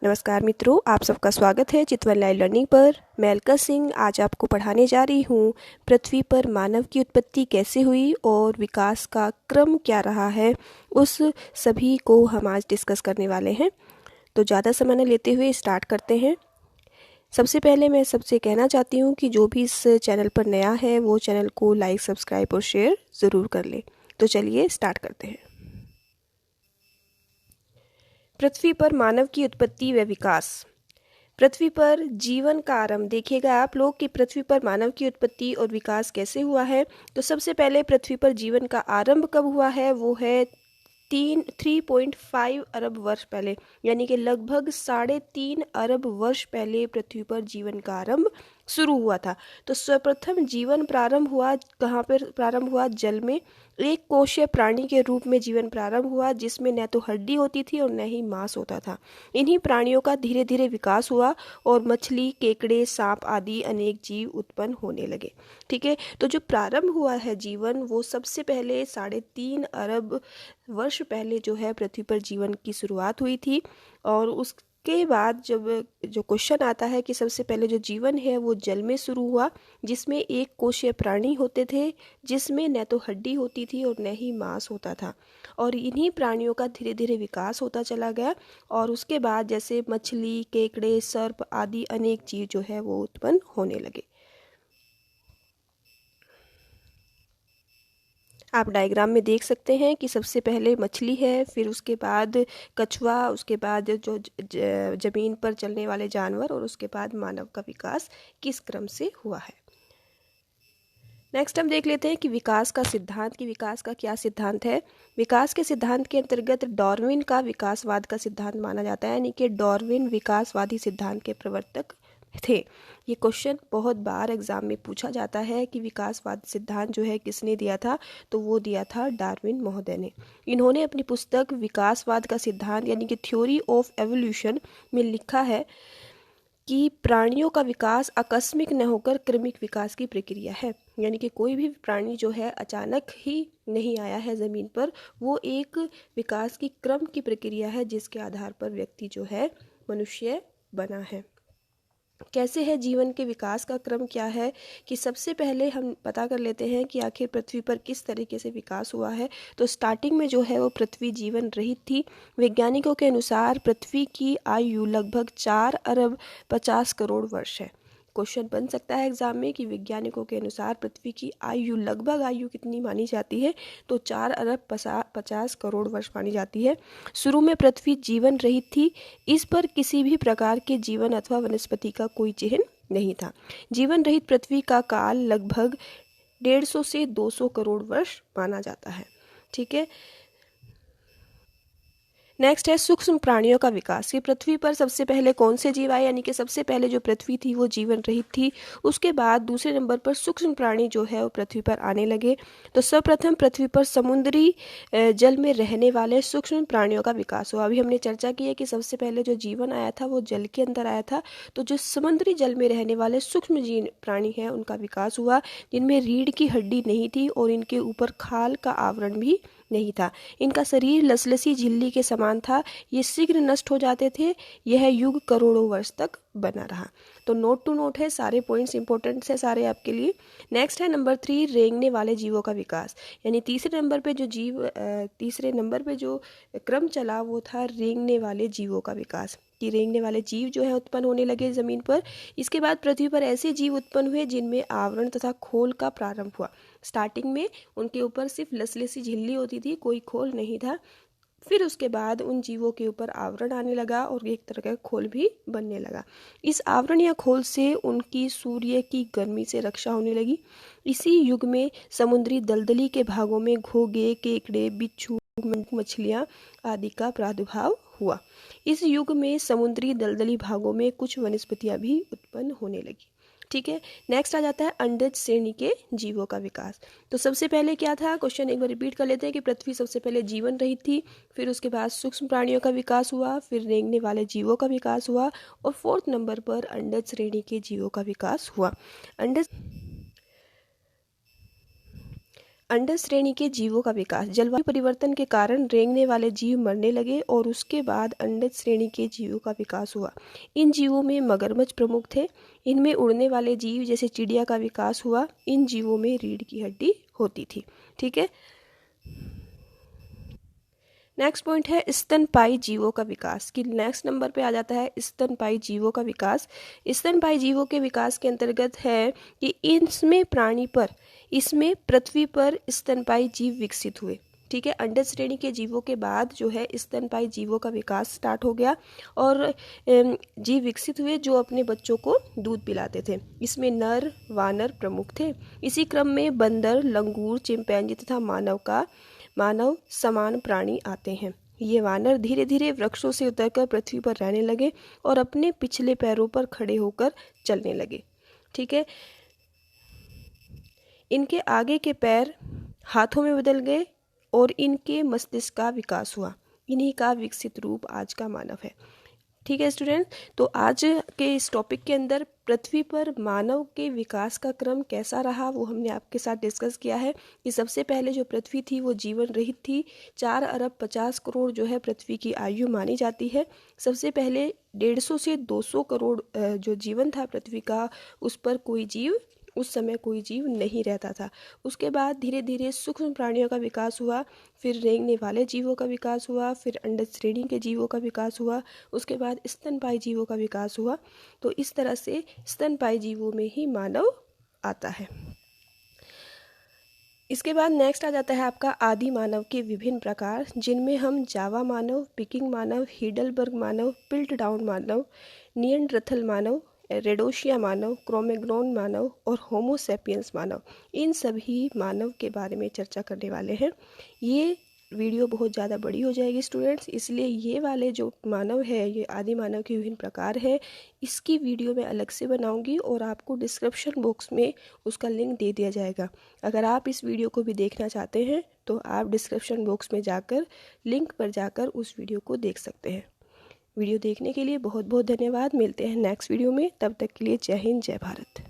नमस्कार मित्रों, आप सबका स्वागत है चितवन लाइव लर्निंग पर। मैं अलका सिंह आज आपको पढ़ाने जा रही हूँ पृथ्वी पर मानव की उत्पत्ति कैसे हुई और विकास का क्रम क्या रहा है, उस सभी को हम आज डिस्कस करने वाले हैं। तो ज़्यादा समय न लेते हुए स्टार्ट करते हैं। सबसे पहले मैं सबसे कहना चाहती हूँ कि जो भी इस चैनल पर नया है वो चैनल को लाइक, सब्सक्राइब और शेयर ज़रूर कर ले। तो चलिए स्टार्ट करते हैं। पृथ्वी पर मानव की उत्पत्ति व विकास। पृथ्वी पर जीवन का आरंभ देखिएगा आप लोग कि पृथ्वी पर मानव की उत्पत्ति और विकास कैसे हुआ है। तो सबसे पहले पृथ्वी पर जीवन का आरंभ कब हुआ है, वो है 3.5 अरब वर्ष पहले, यानी कि लगभग 3.5 अरब वर्ष पहले पृथ्वी पर जीवन का आरंभ शुरू हुआ था। तो सर्वप्रथम जीवन प्रारंभ हुआ कहाँ पर? प्रारंभ हुआ जल में। एक कोशीय प्राणी के रूप में जीवन प्रारंभ हुआ, जिसमें न तो हड्डी होती थी और न ही मांस होता था। इन्हीं प्राणियों का धीरे धीरे विकास हुआ और मछली, केकड़े, सांप आदि अनेक जीव उत्पन्न होने लगे। ठीक है, तो जो प्रारंभ हुआ है जीवन, वो सबसे पहले 3.5 अरब वर्ष पहले जो है पृथ्वी पर जीवन की शुरुआत हुई थी। और उसके बाद जब जो क्वेश्चन आता है कि सबसे पहले जो जीवन है वो जल में शुरू हुआ, जिसमें एक कोशीय प्राणी होते थे, जिसमें न तो हड्डी होती थी और न ही मांस होता था। और इन्हीं प्राणियों का धीरे धीरे विकास होता चला गया और उसके बाद जैसे मछली, केकड़े, सर्प आदि अनेक जीव जो है वो उत्पन्न होने लगे। आप डायग्राम में देख सकते हैं कि सबसे पहले मछली है, फिर उसके बाद कछुआ, उसके बाद जो जमीन पर चलने वाले जानवर और उसके बाद मानव का विकास किस क्रम से हुआ है। नेक्स्ट हम देख लेते हैं कि विकास का सिद्धांत, कि विकास का क्या सिद्धांत है। विकास के सिद्धांत के अंतर्गत डार्विन का विकासवाद का सिद्धांत माना जाता है, यानी कि डार्विन विकासवादी सिद्धांत के प्रवर्तक थे। ये क्वेश्चन बहुत बार एग्जाम में पूछा जाता है कि विकासवाद सिद्धांत जो है किसने दिया था, तो वो दिया था डार्विन महोदय ने। इन्होंने अपनी पुस्तक विकासवाद का सिद्धांत यानी कि थ्योरी ऑफ एवोल्यूशन में लिखा है कि प्राणियों का विकास आकस्मिक न होकर क्रमिक विकास की प्रक्रिया है, यानी कि कोई भी प्राणी जो है अचानक ही नहीं आया है ज़मीन पर, वो एक विकास की क्रम की प्रक्रिया है जिसके आधार पर व्यक्ति जो है मनुष्य बना है। कैसे है जीवन के विकास का क्रम क्या है, कि सबसे पहले हम पता कर लेते हैं कि आखिर पृथ्वी पर किस तरीके से विकास हुआ है। तो स्टार्टिंग में जो है वो पृथ्वी जीवन रहित थी। वैज्ञानिकों के अनुसार पृथ्वी की आयु लगभग 4 अरब 50 करोड़ वर्ष है। क्वेश्चन बन सकता है एग्जाम में कि वैज्ञानिकों के अनुसार पृथ्वी की आयु लगभग आयु कितनी मानी जाती है, तो 4 अरब 50 करोड़ वर्ष मानी जाती है। शुरू में पृथ्वी जीवन रहित थी, इस पर किसी भी प्रकार के जीवन अथवा वनस्पति का कोई चिन्ह नहीं था। जीवन रहित पृथ्वी का काल लगभग 150 से 200 करोड़ वर्ष माना जाता है। ठीक है, नेक्स्ट है सूक्ष्म प्राणियों का विकास। ये पृथ्वी पर सबसे पहले कौन से जीव आए, यानी कि सबसे पहले जो पृथ्वी थी वो जीवन रहित थी। उसके बाद दूसरे नंबर पर सूक्ष्म प्राणी जो है वो पृथ्वी पर आने लगे। तो सर्वप्रथम पृथ्वी पर समुद्री जल में रहने वाले सूक्ष्म प्राणियों का विकास हुआ। अभी हमने चर्चा की है कि सबसे पहले जो जीवन आया था वो जल के अंदर आया था। तो जो समुद्री जल में रहने वाले सूक्ष्म जीव प्राणी हैं उनका विकास हुआ, जिनमें रीढ़ की हड्डी नहीं थी और इनके ऊपर खाल का आवरण भी नहीं था। इनका शरीर लसलसी झिल्ली के समान था। ये शीघ्र नष्ट हो जाते थे। यह युग करोड़ों वर्ष तक बना रहा। तो नोट टू नोट है, सारे पॉइंट्स इंपॉर्टेंट है सारे आपके लिए। नेक्स्ट है नंबर 3, रेंगने वाले जीवों का विकास। यानी तीसरे नंबर पे जो क्रम चला वो था रेंगने वाले जीवों का विकास, कि रेंगने वाले जीव जो है उत्पन्न होने लगे ज़मीन पर। इसके बाद पृथ्वी पर ऐसे जीव उत्पन्न हुए जिनमें आवरण तथा खोल का प्रारंभ हुआ। स्टार्टिंग में उनके ऊपर सिर्फ लसलसी झिल्ली होती थी, कोई खोल नहीं था। फिर उसके बाद उन जीवों के ऊपर आवरण आने लगा और एक तरह का खोल भी बनने लगा। इस आवरण या खोल से उनकी सूर्य की गर्मी से रक्षा होने लगी। इसी युग में समुद्री दलदली के भागों में घोंघे, केकड़े, बिच्छू, मछलियाँ आदि का प्रादुर्भाव हुआ। इस युग में समुद्री दलदली भागों में कुछ वनस्पतियाँ भी उत्पन्न होने लगी। ठीक है, नेक्स्ट आ जाता है अंडज श्रेणी के जीवों का विकास। तो सबसे पहले क्या था, क्वेश्चन एक बार रिपीट कर लेते हैं कि पृथ्वी सबसे पहले जीवन रहित थी, फिर उसके बाद सूक्ष्म प्राणियों का विकास हुआ, फिर रेंगने वाले जीवों का विकास हुआ और 4th नंबर पर अंडज श्रेणी के जीवों का विकास हुआ। अंडज अंडर श्रेणी के जीवों का विकास। जलवायु परिवर्तन के कारण रेंगने वाले जीव मरने लगे और उसके बाद अंडर श्रेणी के जीवों का विकास हुआ। इन जीवों में मगरमच्छ प्रमुख थे। इनमें उड़ने वाले जीव जैसे चिड़िया का विकास हुआ। इन जीवों में रीढ़ की हड्डी होती थी। ठीक है, नेक्स्ट पॉइंट है स्तनपायी जीवों का विकास। कि नेक्स्ट नंबर पे आ जाता है स्तनपायी जीवों का विकास। स्तनपायी जीवों के विकास के अंतर्गत है कि इसमें पृथ्वी पर स्तनपायी जीव विकसित हुए। ठीक है, अंडर श्रेणी के जीवों के बाद जो है स्तनपायी जीवों का विकास स्टार्ट हो गया और जीव विकसित हुए जो अपने बच्चों को दूध पिलाते थे। इसमें नर वानर प्रमुख थे। इसी क्रम में बंदर, लंगूर, चिंपैंजी तथा मानव समान प्राणी आते हैं। ये वानर धीरे धीरे वृक्षों से उतरकर पृथ्वी पर रहने लगे और अपने पिछले पैरों पर खड़े होकर चलने लगे। ठीक है, इनके आगे के पैर हाथों में बदल गए और इनके मस्तिष्क का विकास हुआ। इन्हीं का विकसित रूप आज का मानव है। ठीक है स्टूडेंट, तो आज के इस टॉपिक के अंदर पृथ्वी पर मानव के विकास का क्रम कैसा रहा वो हमने आपके साथ डिस्कस किया है। कि सबसे पहले जो पृथ्वी थी वो जीवन रहित थी। 4 अरब 50 करोड़ जो है पृथ्वी की आयु मानी जाती है। सबसे पहले 150 से 200 करोड़ जो जीवन था पृथ्वी का, उस समय कोई जीव नहीं रहता था। उसके बाद धीरे धीरे सूक्ष्म प्राणियों का विकास हुआ, फिर रेंगने वाले जीवों का विकास हुआ, फिर अंडर श्रेणी के जीवों का विकास हुआ, उसके बाद स्तनपायी जीवों का विकास हुआ। तो इस तरह से स्तनपायी जीवों में ही मानव आता है। इसके बाद नेक्स्ट आ जाता है आपका आदि मानव के विभिन्न प्रकार, जिनमें हम जावा मानव, पिकिंग मानव, हीडलबर्ग मानव, पिल्टडाउन मानव, निएंडरथल मानव, रेडोशिया मानव, क्रोमैग्नोन मानव और होमो सैपियंस मानव, इन सभी मानव के बारे में चर्चा करने वाले हैं। ये वीडियो बहुत ज़्यादा बड़ी हो जाएगी स्टूडेंट्स, इसलिए ये वाले जो मानव है, ये आदि मानव के विभिन्न प्रकार है, इसकी वीडियो मैं अलग से बनाऊंगी और आपको डिस्क्रिप्शन बॉक्स में उसका लिंक दे दिया जाएगा। अगर आप इस वीडियो को भी देखना चाहते हैं तो आप डिस्क्रिप्शन बॉक्स में जाकर लिंक पर जाकर उस वीडियो को देख सकते हैं। वीडियो देखने के लिए बहुत बहुत धन्यवाद। मिलते हैं नेक्स्ट वीडियो में, तब तक के लिए जय हिंद, जय भारत।